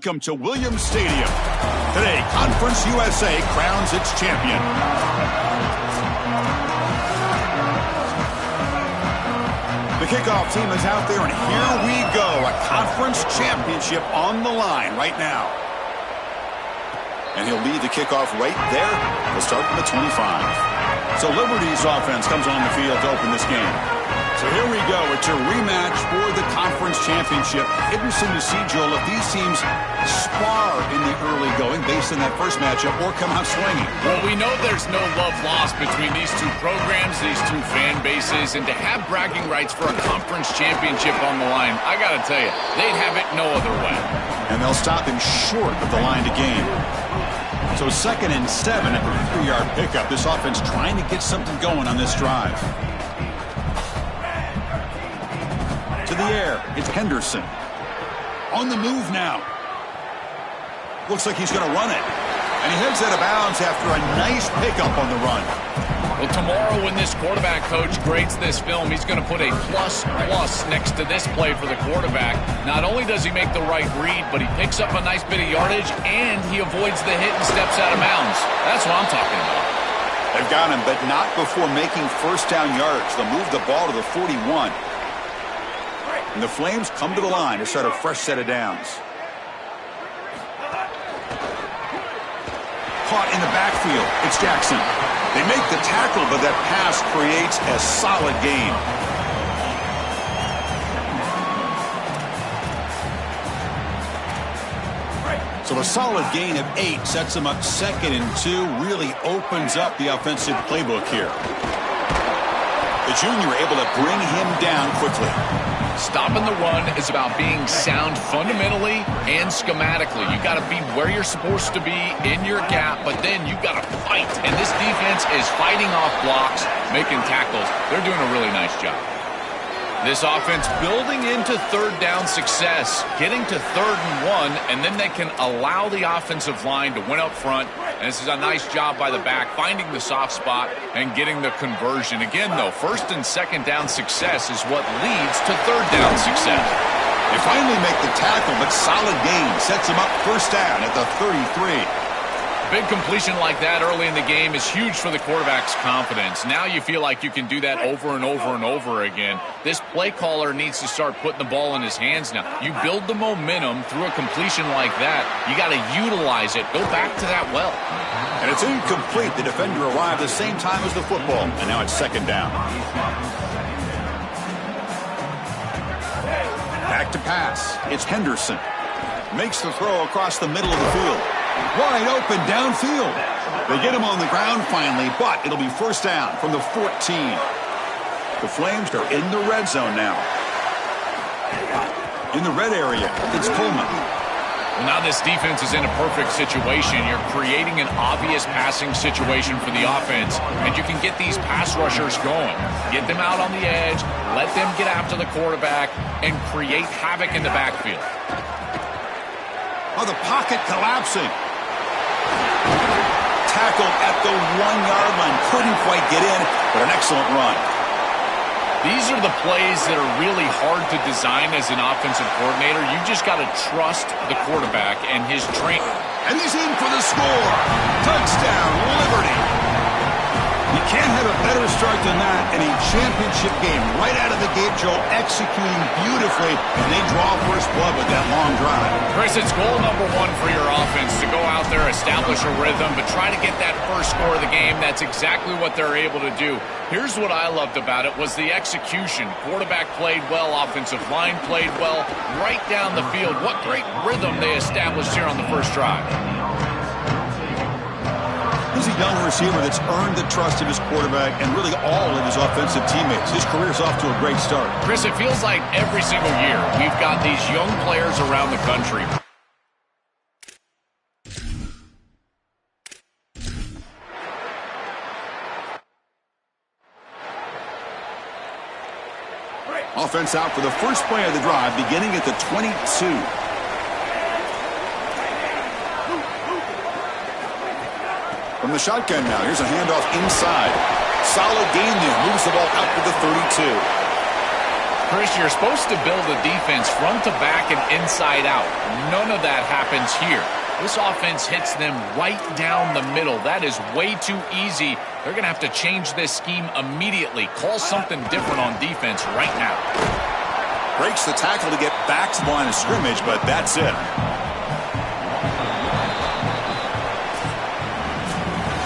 welcome to Williams Stadium. Today, Conference USA crowns its champion. The kickoff team is out there, and here we go. A conference championship on the line right now. And he'll lead the kickoff right there. We'll start from the 25. So Liberty's offense comes on the field to open this game. So here we go. It's a rematch for the conference championship. Interesting to see, Joel, if these teams spar in the early going based on that first matchup or come out swinging. Well, we know there's no love lost between these two programs, these two fan bases, and to have bragging rights for a conference championship on the line, I got to tell you, they'd have it no other way. And they'll stop him short of the line to gain. So 2nd and 7 at the 3-yard pickup. This offense trying to get something going on this drive. To the air, it's Henderson. On the move now. Looks like he's going to run it. And he heads out of bounds after a nice pickup on the run. Well, tomorrow when this quarterback coach grades this film, he's going to put a plus next to this play for the quarterback. Not only does he make the right read, but he picks up a nice bit of yardage, and he avoids the hit and steps out of bounds. That's what I'm talking about. They've got him, but not before making first down yards. They'll move the ball to the 41. And the Flames come to the line to start a fresh set of downs. Caught in the backfield. It's Jackson. They make the tackle, but that pass creates a solid gain. So a solid gain of 8 sets them up 2nd and 2. Really opens up the offensive playbook here. The junior able to bring him down quickly. Stopping the run is about being sound fundamentally and schematically. You got to be where you're supposed to be in your gap, but then you got to fight. And this defense is fighting off blocks, making tackles. They're doing a really nice job. This offense building into 3rd down success, getting to 3rd and 1, and then they can allow the offensive line to win up front. And this is a nice job by the back, finding the soft spot and getting the conversion. Again, though, 1st and 2nd down success is what leads to 3rd down success. They finally make the tackle, but solid gain sets them up 1st down at the 33. Big completion like that early in the game is huge for the quarterback's confidence. Now you feel like you can do that over and over and over again. This play caller needs to start putting the ball in his hands now. You build the momentum through a completion like that. You got to utilize it. Go back to that well. And it's incomplete. The defender arrived the same time as the football, and now it's 2nd down. Back to pass. It's Henderson. Makes the throw across the middle of the field. Wide open downfield. They get him on the ground finally, but it'll be 1st down from the 14. The Flames are in the red zone now. In the red area, it's Coleman. Well, now this defense is in a perfect situation. You're creating an obvious passing situation for the offense, and you can get these pass rushers going. Get them out on the edge, let them get after the quarterback, and create havoc in the backfield. Oh, the pocket collapsing. Tackled at the 1-yard line. Couldn't quite get in, but an excellent run. These are the plays that are really hard to design as an offensive coordinator. You just got to trust the quarterback and his training. And he's in for the score. Touchdown, Liberty. You can't have a better start than that in a championship game. Right out of the gate, Joe, executing beautifully, and they draw first blood with that long drive. Chris, it's goal number 1 for your offense to go out there, establish a rhythm, but try to get that first score of the game. That's exactly what they're able to do. Here's what I loved about it was the execution. Quarterback played well, offensive line played well, right down the field. What great rhythm they established here on the first drive. He's a young receiver that's earned the trust of his quarterback and really all of his offensive teammates. His career's off to a great start. Chris, it feels like every single year we've got these young players around the country. Offense out for the first play of the drive, beginning at the 22. From the shotgun now, here's a handoff inside. Solid gain there, moves the ball out to the 32. Chris, you're supposed to build a defense front to back and inside out. None of that happens here. This offense hits them right down the middle. That is way too easy. They're going to have to change this scheme immediately. Call something different on defense right now. Breaks the tackle to get back to the line of scrimmage, but that's it.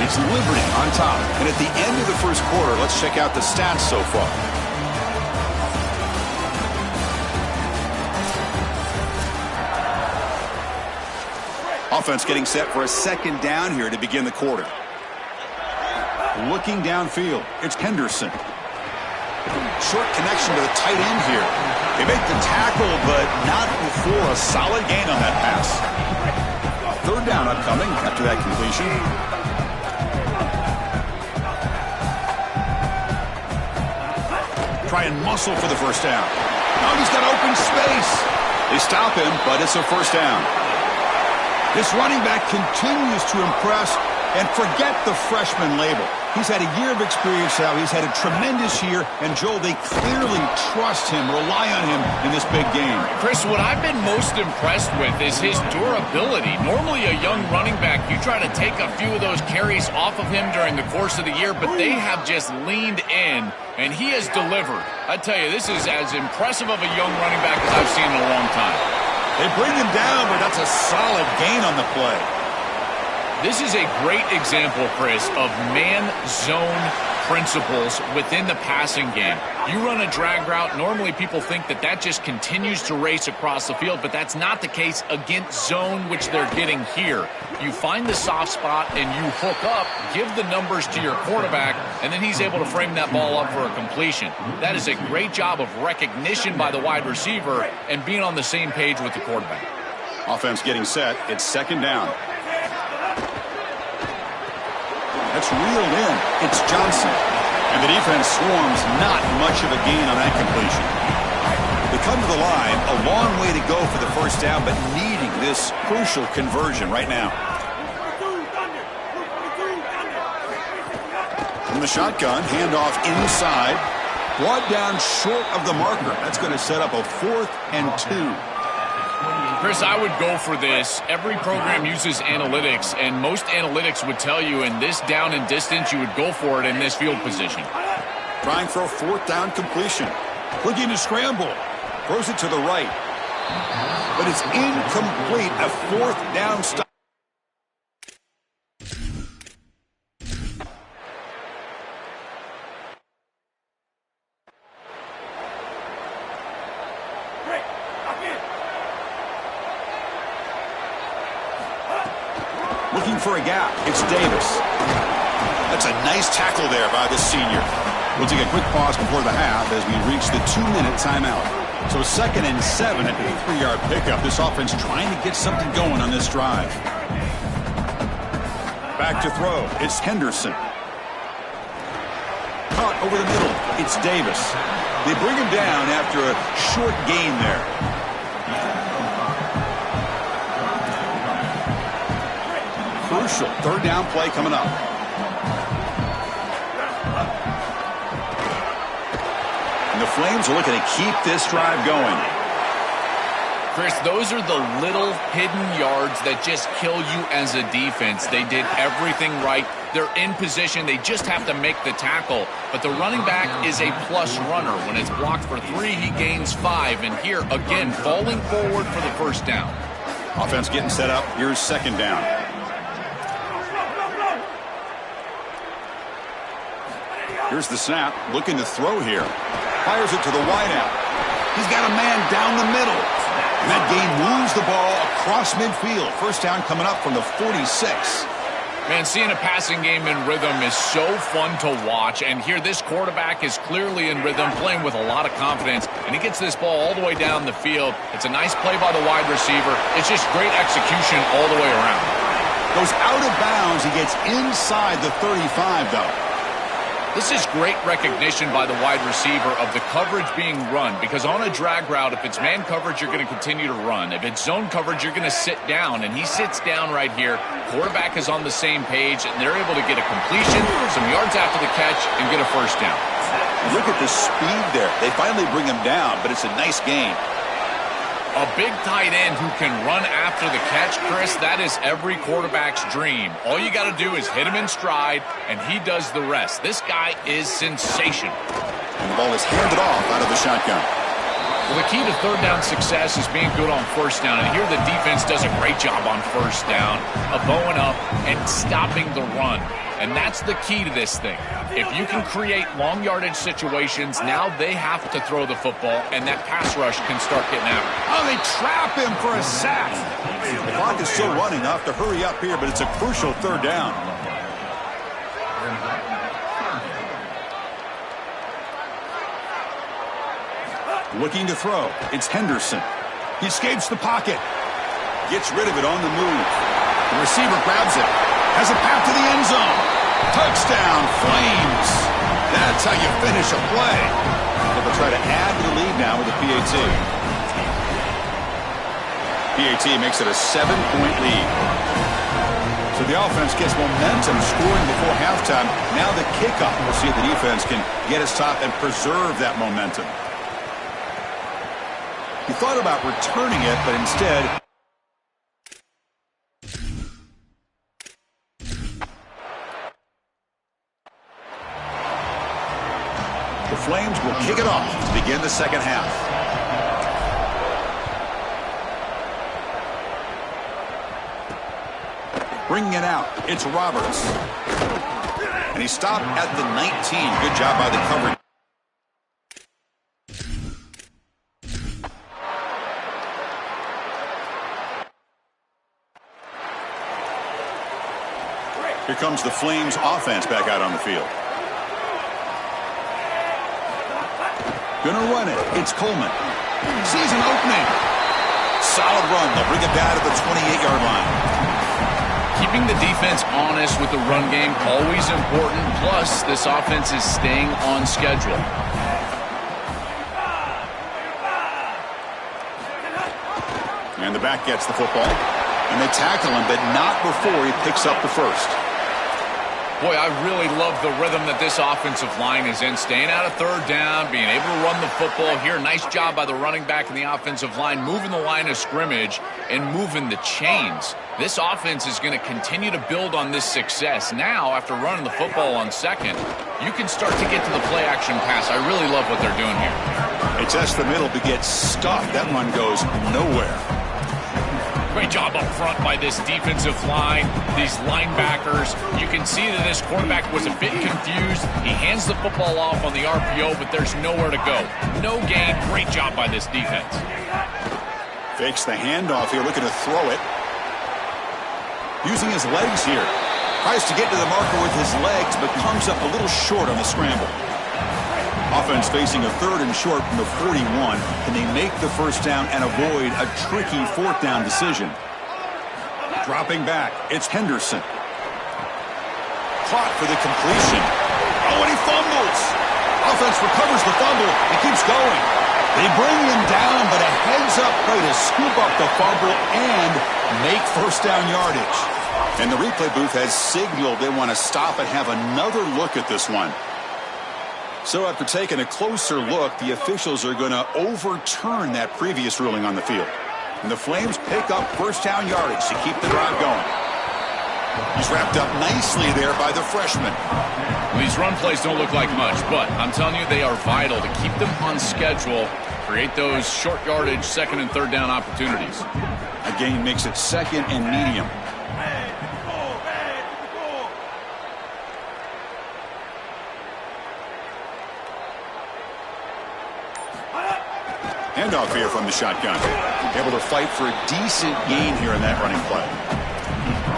It's Liberty on top. And at the end of the first quarter, let's check out the stats so far. Offense getting set for a second down here to begin the quarter. Looking downfield, it's Henderson. Short connection to the tight end here. They make the tackle, but not before a solid gain on that pass. Third down upcoming after that completion. Try and muscle for the first down. Now he's got open space. They stop him, but it's a first down. This running back continues to impress, and forget the freshman label. He's had a year of experience now. He's had a tremendous year, and Joel, they clearly trust him, rely on him in this big game. Chris, what I've been most impressed with is his durability. Normally a young running back, you try to take a few of those carries off of him during the course of the year, but they have just leaned in, and he has delivered. I tell you, this is as impressive of a young running back as I've seen in a long time. They bring him down, but that's a solid gain on the play. This is a great example, Chris, of man-zone principles within the passing game. You run a drag route, normally people think that that just continues to race across the field, but that's not the case against zone, which they're getting here. You find the soft spot and you hook up, give the numbers to your quarterback, and then he's able to frame that ball up for a completion. That is a great job of recognition by the wide receiver and being on the same page with the quarterback. Offense getting set. It's second down. That's reeled in. It's Johnson. And the defense swarms, not much of a gain on that completion. They come to the line, a long way to go for the first down, but needing this crucial conversion right now. From the shotgun, handoff inside. Brought down short of the marker. That's going to set up a 4th and 2. Chris, I would go for this. Every program uses analytics, and most analytics would tell you in this down and distance, you would go for it in this field position. Trying for a 4th down completion. Looking to scramble. Throws it to the right. But it's incomplete. A 4th down stop. Looking for a gap. It's Davis. That's a nice tackle there by the senior. We'll take a quick pause before the half as we reach the 2-minute timeout. So 2nd and 7 at the 3-yard pickup. This offense trying to get something going on this drive. Back to throw. It's Henderson. Caught over the middle. It's Davis. They bring him down after a short gain there. Crucial 3rd down play coming up. And the Flames are looking to keep this drive going. Chris, those are the little hidden yards that just kill you as a defense. They did everything right. They're in position. They just have to make the tackle. But the running back is a plus runner. When it's blocked for 3, he gains 5. And here, again, falling forward for the first down. Offense getting set up. Here's 2nd down. Here's the snap, looking to throw here. Fires it to the wideout. He's got a man down the middle. And that gain moves the ball across midfield. First down coming up from the 46. Man, seeing a passing game in rhythm is so fun to watch. And here, this quarterback is clearly in rhythm, playing with a lot of confidence. And he gets this ball all the way down the field. It's a nice play by the wide receiver. It's just great execution all the way around. Goes out of bounds. He gets inside the 35, though. This is great recognition by the wide receiver of the coverage being run, because on a drag route, if it's man coverage, you're going to continue to run. If it's zone coverage, you're going to sit down, and he sits down right here. Quarterback is on the same page, and they're able to get a completion, some yards after the catch, and get a first down. Look at the speed there. They finally bring him down, but it's a nice gain. A big tight end who can run after the catch, Chris, that is every quarterback's dream. All you got to do is hit him in stride, and he does the rest. This guy is sensational. And the ball is handed off out of the shotgun. Well, the key to third down success is being good on first down. And here the defense does a great job on first down of bowing up and stopping the run. And that's the key to this thing. If you can create long yardage situations, now they have to throw the football, and that pass rush can start getting after. Oh, they trap him for a sack. The clock is still running. Off to hurry up here, but it's a crucial third down. Looking to throw. It's Henderson. He escapes the pocket. Gets rid of it on the move. The receiver grabs it. Has a path to the end zone. Touchdown, Flames. That's how you finish a play. They'll try to add to the lead now with a PAT. PAT makes it a 7-point lead. So the offense gets momentum scoring before halftime. Now the kickoff. We'll see if the defense can get his top and preserve that momentum. He thought about returning it, but instead... the Flames will kick it off to begin the second half. Bringing it out, it's Roberts. And he stopped at the 19. Good job by the coverage. Here comes the Flames offense back out on the field. Gonna run it. It's Coleman. Sees an opening. Solid run. They'll bring it down to the 28-yard line. Keeping the defense honest with the run game, always important. Plus, this offense is staying on schedule. And the back gets the football. And they tackle him, but not before he picks up the first. Boy, I really love the rhythm that this offensive line is in. Staying out of third down, being able to run the football here. Nice job by the running back and the offensive line, moving the line of scrimmage and moving the chains. This offense is going to continue to build on this success. Now, after running the football on second, you can start to get to the play-action pass. I really love what they're doing here. They test the middle but get stuffed. That one goes nowhere. Great job up front by this defensive line, these linebackers. You can see that this quarterback was a bit confused. He hands the football off on the RPO, but there's nowhere to go. No gain. Great job by this defense. Fakes the handoff here, looking to throw it. Using his legs here. Tries to get to the marker with his legs, but comes up a little short on the scramble. Offense facing a third and short from the 41. Can they make the first down and avoid a tricky fourth down decision? Dropping back, it's Henderson. Caught for the completion. Oh, and he fumbles. Offense recovers the fumble and keeps going. They bring him down, but a heads-up play to scoop up the fumble and make first down yardage. And the replay booth has signaled they want to stop and have another look at this one. So after taking a closer look, the officials are going to overturn that previous ruling on the field. And the Flames pick up first down yardage to keep the drive going. He's wrapped up nicely there by the freshman. Well, these run plays don't look like much, but I'm telling you they are vital to keep them on schedule, create those short yardage second and third down opportunities. A gain makes it second and medium. Handoff here from the shotgun. Able to fight for a decent gain here in that running play.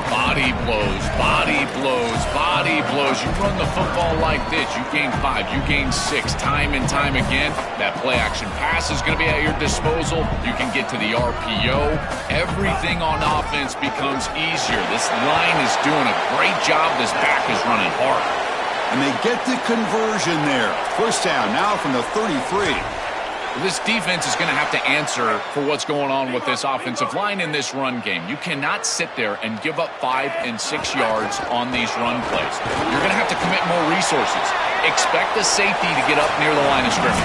Body blows, body blows, body blows. You run the football like this, you gain 5, you gain 6, time and time again. That play-action pass is going to be at your disposal. You can get to the RPO. Everything on offense becomes easier. This line is doing a great job. This back is running hard. And they get the conversion there. First down now from the 33. This defense is going to have to answer for what's going on with this offensive line in this run game. You cannot sit there and give up 5 and 6 yards on these run plays. You're going to have to commit more resources. Expect the safety to get up near the line of scrimmage.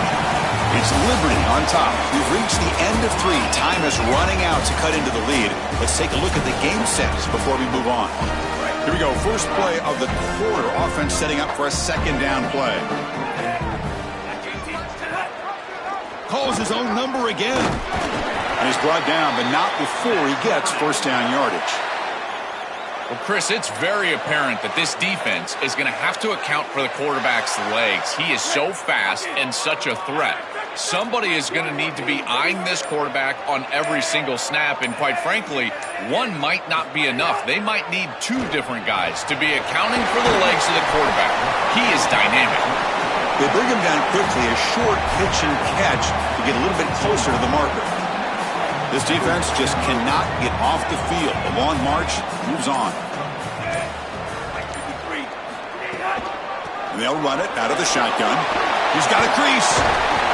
It's Liberty on top. We've reached the end of 3. Time is running out to cut into the lead. Let's take a look at the game sets before we move on. Here we go. First play of the quarter. Offense setting up for a second down play. Calls his own number again. And he's brought down, but not before he gets first down yardage. Well, Chris, it's very apparent that this defense is going to have to account for the quarterback's legs. He is so fast and such a threat. Somebody is going to need to be eyeing this quarterback on every single snap, and quite frankly, one might not be enough. They might need 2 different guys to be accounting for the legs of the quarterback. He is dynamic. They bring him down quickly, a short pitch and catch to get a little bit closer to the marker. This defense just cannot get off the field. The long march moves on. And they'll run it out of the shotgun. He's got a crease.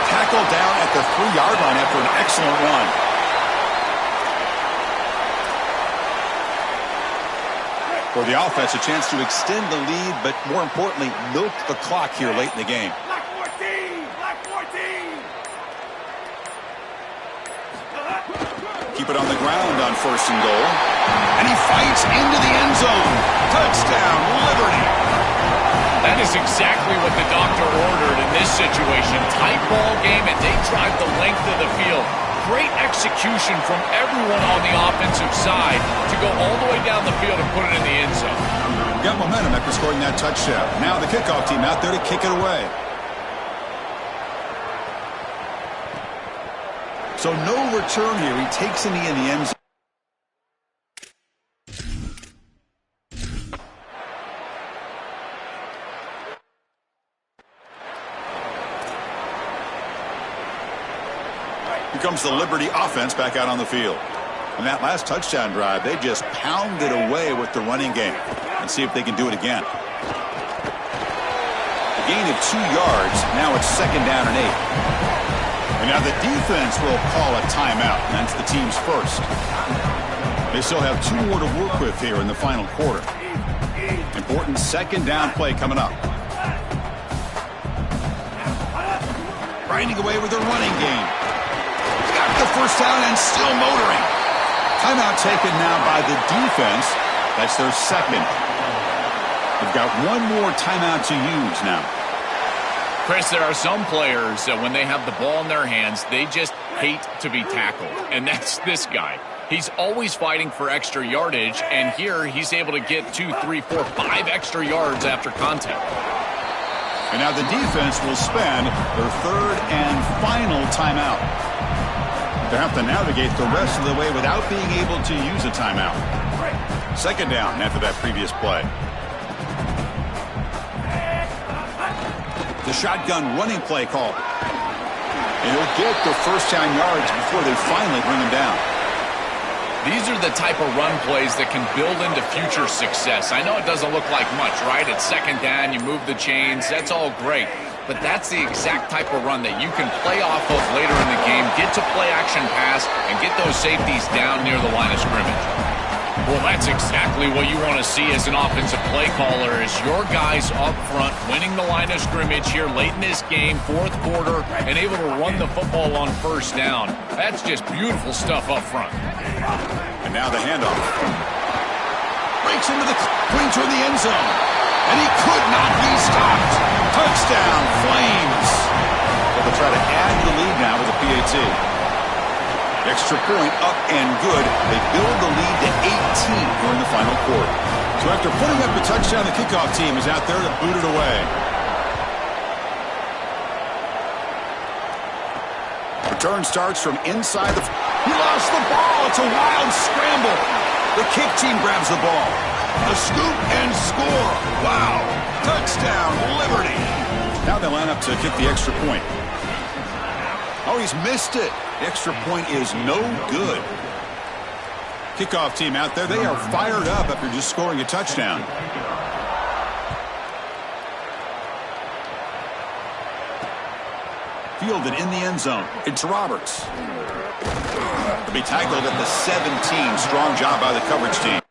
Tackled down at the 3-yard line after an excellent run. For the offense, a chance to extend the lead, but more importantly, milk the clock here late in the game. Black 14! Black 14! Keep it on the ground on first and goal. And he fights into the end zone. Touchdown, Liberty. That is exactly what the doctor ordered in this situation. Tight ball game, and they drive the length of the field. Great execution from everyone on the offensive side to go all the way down the field and put it in the end zone. Got momentum after scoring that touchdown. Now the kickoff team out there to kick it away. So no return here. He takes a knee in the end zone. Here comes the Liberty offense back out on the field. And that last touchdown drive, they just pounded away with the running game. Let's see if they can do it again. A gain of 2 yards. Now it's second down and 8. And now the defense will call a timeout. And that's the team's first. They still have 2 more to work with here in the final quarter. Important second down play coming up. Grinding away with their running game. The first down and still motoring. Timeout taken now by the defense. That's their second. They've got 1 more timeout to use now. Chris, there are some players that when they have the ball in their hands, they just hate to be tackled. And that's this guy. He's always fighting for extra yardage, and here he's able to get 2, 3, 4, 5 extra yards after contact. And now the defense will spend their third and final timeout. They have to navigate the rest of the way without being able to use a timeout. Second down after that previous play. The shotgun running play call. And he'll get the first down yards before they finally bring him down. These are the type of run plays that can build into future success. I know it doesn't look like much, right? It's second down, you move the chains, that's all great. But that's the exact type of run that you can play off of later in the game, get to play action pass, and get those safeties down near the line of scrimmage. Well, that's exactly what you want to see as an offensive play caller, is your guys up front winning the line of scrimmage here late in this game, 4th quarter, and able to run the football on first down. That's just beautiful stuff up front. And now the handoff. Breaks into the pointer in the end zone. And he could not be stopped. Touchdown, Flames. They'll try to add to the lead now with a PAT. Extra point up and good. They build the lead to 18 during the final quarter. So after putting up a touchdown, the kickoff team is out there to boot it away. Return starts from inside the... He lost the ball. It's a wild scramble. The kick team grabs the ball. A scoop and score. Wow. Touchdown, Liberty. Now they line up to kick the extra point. Oh, he's missed it. The extra point is no good. Kickoff team out there. They are fired up after just scoring a touchdown. fielded in the end zone. It's Roberts. To be tackled at the 17. Strong job by the coverage team.